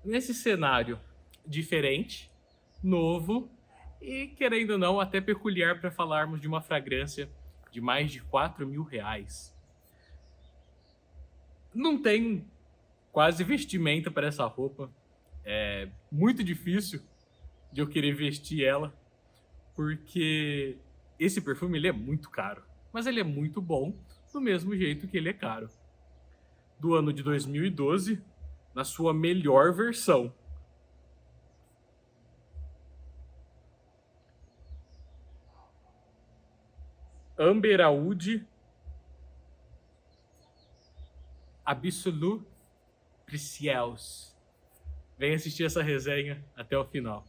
nesse cenário diferente, novo e, querendo ou não, até peculiar para falarmos de uma fragrância de mais de R$ 4.000. Não tenho quase vestimenta para essa roupa. É muito difícil de eu querer vestir ela, porque esse perfume ele é muito caro, mas ele é muito bom do mesmo jeito que ele é caro. Do ano de 2012, na sua melhor versão. Amber Oud Absolute Précieux. Vem assistir essa resenha até o final.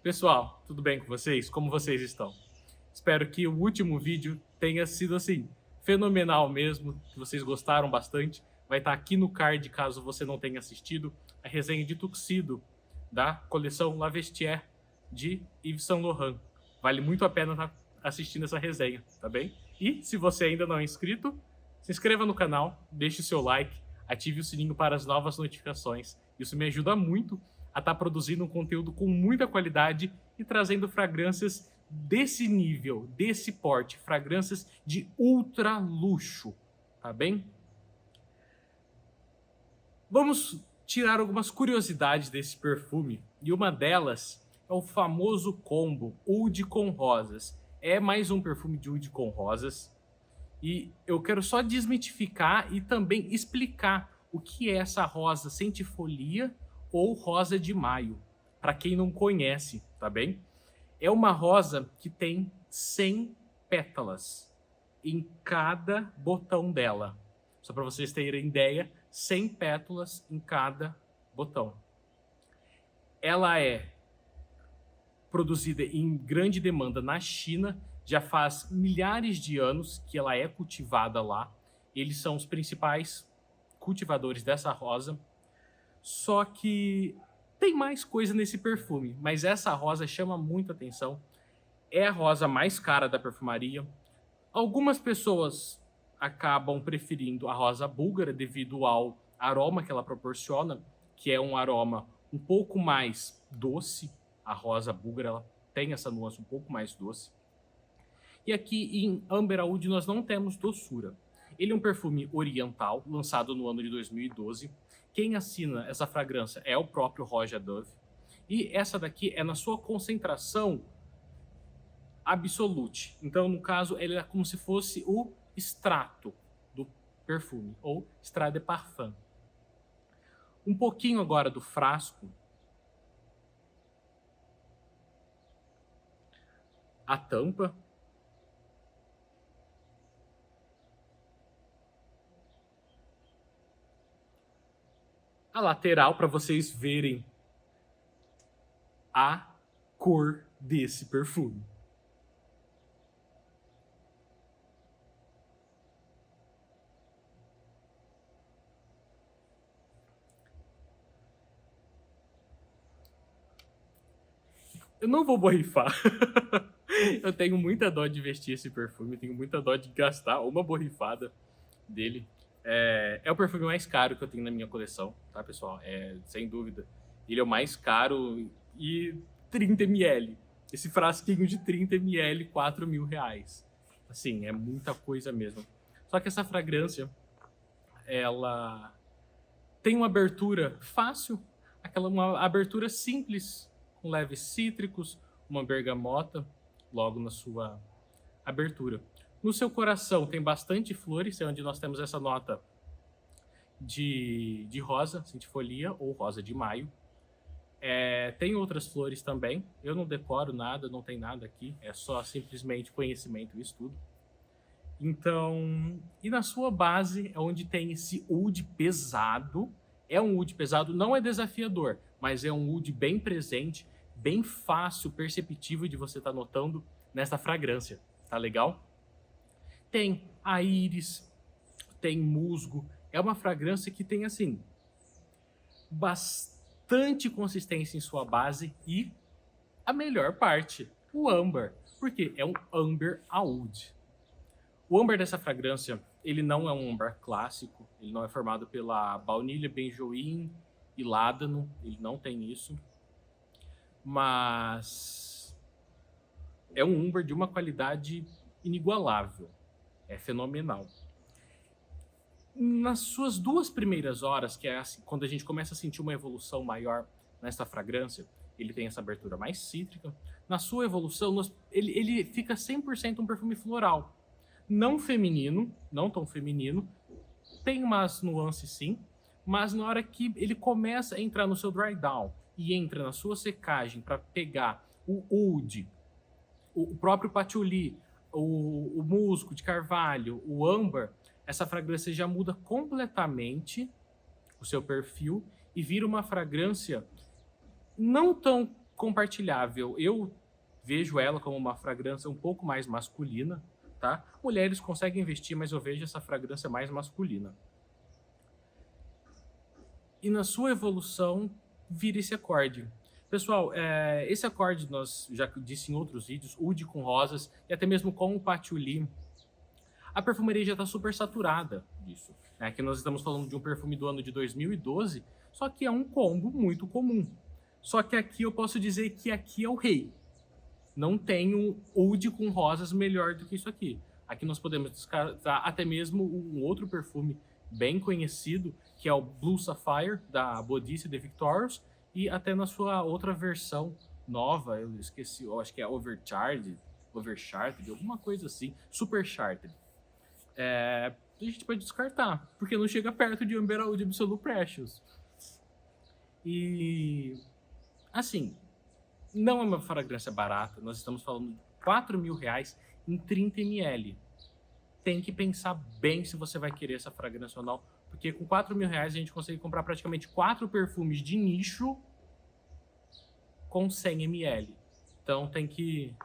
Pessoal, tudo bem com vocês? Como vocês estão? Espero que o último vídeo tenha sido assim, fenomenal mesmo, que vocês gostaram bastante. Vai estar aqui no card caso você não tenha assistido a resenha de Tuxedo da coleção La Vestiaire de Yves Saint Laurent. Vale muito a pena estar assistindo essa resenha, tá bem? E se você ainda não é inscrito, se inscreva no canal, deixe o seu like, ative o sininho para as novas notificações. Isso me ajuda muito a estar produzindo um conteúdo com muita qualidade e trazendo fragrâncias desse nível, desse porte, fragrâncias de ultra luxo, tá bem? Vamos tirar algumas curiosidades desse perfume, e uma delas é o famoso combo Oud com rosas. É mais um perfume de Oud com rosas, e eu quero só desmitificar e também explicar o que é essa rosa centifolia ou rosa de maio, para quem não conhece, tá bem? É uma rosa que tem 100 pétalas em cada botão dela. Só para vocês terem ideia, 100 pétalas em cada botão. Ela é produzida em grande demanda na China, já faz milhares de anos que ela é cultivada lá. Eles são os principais cultivadores dessa rosa. Só que tem mais coisa nesse perfume, mas essa rosa chama muito atenção. É a rosa mais cara da perfumaria. Algumas pessoas acabam preferindo a rosa búlgara devido ao aroma que ela proporciona, que é um aroma um pouco mais doce. A rosa búlgara ela tem essa nuance um pouco mais doce. E aqui em Amber Oud nós não temos doçura. Ele é um perfume oriental, lançado no ano de 2012. Quem assina essa fragrância é o próprio Roger Dove. E essa daqui é na sua concentração absolute. Então, no caso, ele é como se fosse o extrato do perfume, ou extrait de parfum. Um pouquinho agora do frasco. A tampa. A lateral para vocês verem a cor desse perfume. Eu não vou borrifar. Eu tenho muita dó de vestir esse perfume, tenho muita dó de gastar uma borrifada dele. É o perfume mais caro que eu tenho na minha coleção, tá, pessoal? Sem dúvida. Ele é o mais caro e 30 ml. Esse frasquinho de 30 ml, R$ 4.000. Assim, é muita coisa mesmo. Só que essa fragrância, ela tem uma abertura fácil, uma abertura simples, com leves cítricos, uma bergamota logo na sua abertura. No seu coração tem bastante flores, é onde nós temos essa nota de rosa, centifolia ou rosa de maio. Tem outras flores também, eu não decoro nada, não tem nada aqui, é só simplesmente conhecimento e estudo. Então, e na sua base é onde tem esse oud pesado. É um oud pesado, não é desafiador, mas é um oud bem presente, bem fácil, perceptível de você estar notando nessa fragrância, tá legal? Tem a íris, tem musgo, é uma fragrância que tem, assim, bastante consistência em sua base e a melhor parte, o âmbar, porque é um Amber Oud. O âmbar dessa fragrância, ele não é um âmbar clássico, ele não é formado pela baunilha, benjoim e ládano, ele não tem isso, mas é um âmbar de uma qualidade inigualável, é fenomenal. Nas suas 2 primeiras horas, que é assim, quando a gente começa a sentir uma evolução maior nessa fragrância, ele tem essa abertura mais cítrica. Na sua evolução, ele fica 100% um perfume floral. Não feminino, não tão feminino. Tem umas nuances sim, mas na hora que ele começa a entrar no seu dry down e entra na sua secagem para pegar o oud, o próprio patchouli, o musgo de carvalho, o âmbar, essa fragrância já muda completamente o seu perfil e vira uma fragrância não tão compartilhável. Eu vejo ela como uma fragrância um pouco mais masculina, tá? Mulheres conseguem vestir, mas eu vejo essa fragrância mais masculina. E na sua evolução, vira esse acorde. Pessoal, esse acorde nós já disse em outros vídeos, oud com rosas e até mesmo com o patchouli. A perfumaria já está super saturada disso. Aqui nós estamos falando de um perfume do ano de 2012, só que é um combo muito comum. Só que aqui eu posso dizer que aqui é o rei. Não tem um oud com rosas melhor do que isso aqui. Aqui nós podemos descartar até mesmo um outro perfume bem conhecido, que é o Blue Sapphire, da Bodice de Victorious, e até na sua outra versão nova, eu esqueci, eu acho que é Overcharged, alguma coisa assim, Supercharged. A gente pode descartar, porque não chega perto de Amber Oud Absolute Precious. E, assim, não é uma fragrância barata, nós estamos falando de R$4.000 em 30 ml. Tem que pensar bem se você vai querer essa fragrância ou não, porque com R$4.000 a gente consegue comprar praticamente 4 perfumes de nicho com 100 ml. Então tem que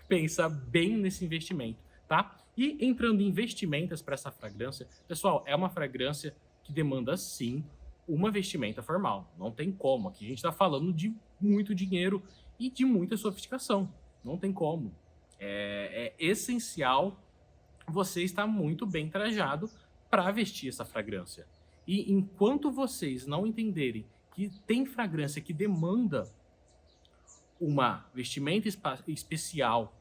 pensar bem nesse investimento, tá? E entrando em vestimentas para essa fragrância, pessoal, é uma fragrância que demanda sim uma vestimenta formal. Não tem como. Aqui a gente está falando de muito dinheiro e de muita sofisticação. Não tem como. É essencial você estar muito bem trajado para vestir essa fragrância. E enquanto vocês não entenderem que tem fragrância que demanda uma vestimenta especial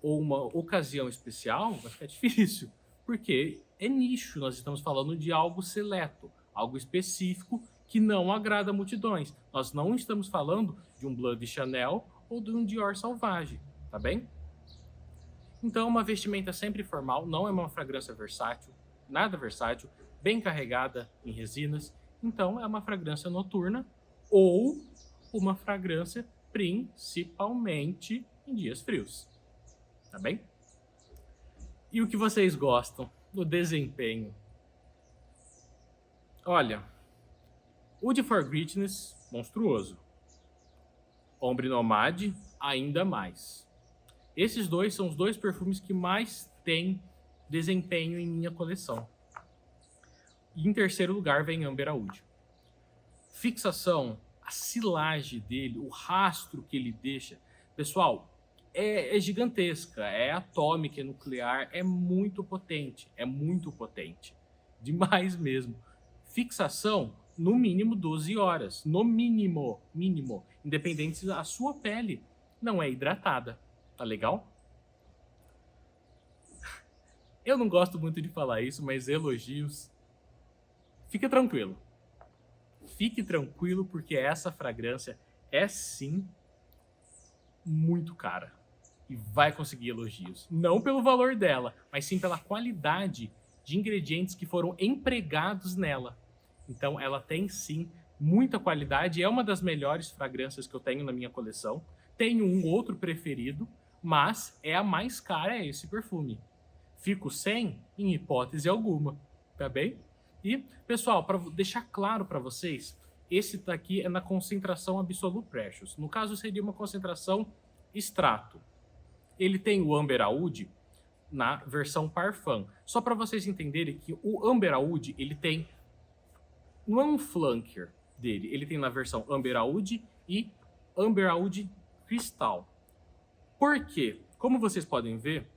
ou uma ocasião especial, vai ficar difícil, porque é nicho, nós estamos falando de algo seleto, algo específico que não agrada multidões. Nós não estamos falando de um Bloody Chanel ou de um Dior Sauvage, tá bem? Então, uma vestimenta sempre formal, não é uma fragrância versátil, nada versátil, bem carregada em resinas, então é uma fragrância noturna ou uma fragrância principalmente em dias frios. Tá bem? E o que vocês gostam do desempenho? Olha, Oud for Greatness, monstruoso. Ombre Nomade, ainda mais. Esses dois são os 2 perfumes que mais têm desempenho em minha coleção. E em terceiro lugar vem Amber Oud. Fixação, a silagem dele, o rastro que ele deixa. Pessoal, é gigantesca, é atômica, é nuclear, é muito potente, demais mesmo. Fixação, no mínimo 12 horas, no mínimo, independente se a sua pele não é hidratada, tá legal? Eu não gosto muito de falar isso, mas elogios, fique tranquilo porque essa fragrância é sim muito cara. E vai conseguir elogios. Não pelo valor dela, mas sim pela qualidade de ingredientes que foram empregados nela. Então ela tem sim muita qualidade, é uma das melhores fragrâncias que eu tenho na minha coleção. Tenho um outro preferido, mas é a mais cara, é esse perfume. Fico sem em hipótese alguma, tá bem? E, pessoal, para deixar claro para vocês, esse daqui é na concentração Absolute Precious. No caso, seria uma concentração extrato. Ele tem o Amber Oud na versão Parfum. Só para vocês entenderem que o Amber Oud, ele tem... Não é um flanker dele, ele tem na versão Amber Oud e Amber Oud Cristal. Por quê? Como vocês podem ver,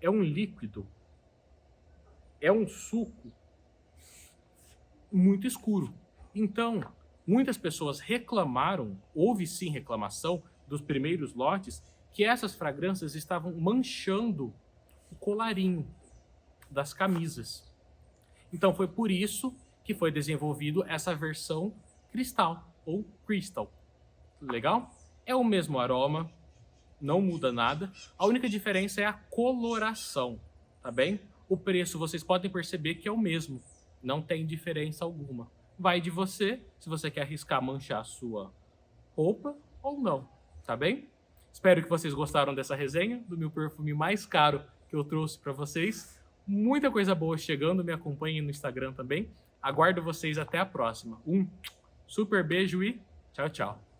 é um líquido, é um suco muito escuro. Então, muitas pessoas reclamaram, houve sim reclamação dos primeiros lotes, que essas fragrâncias estavam manchando o colarinho das camisas. Então foi por isso que foi desenvolvido essa versão cristal ou crystal. Legal? É o mesmo aroma, não muda nada. A única diferença é a coloração, tá bem? O preço vocês podem perceber que é o mesmo, não tem diferença alguma. Vai de você, se você quer arriscar manchar a sua roupa ou não, tá bem? Espero que vocês gostaram dessa resenha do meu perfume mais caro que eu trouxe para vocês. Muita coisa boa chegando, me acompanhem no Instagram também. Aguardo vocês até a próxima. Um super beijo e tchau, tchau.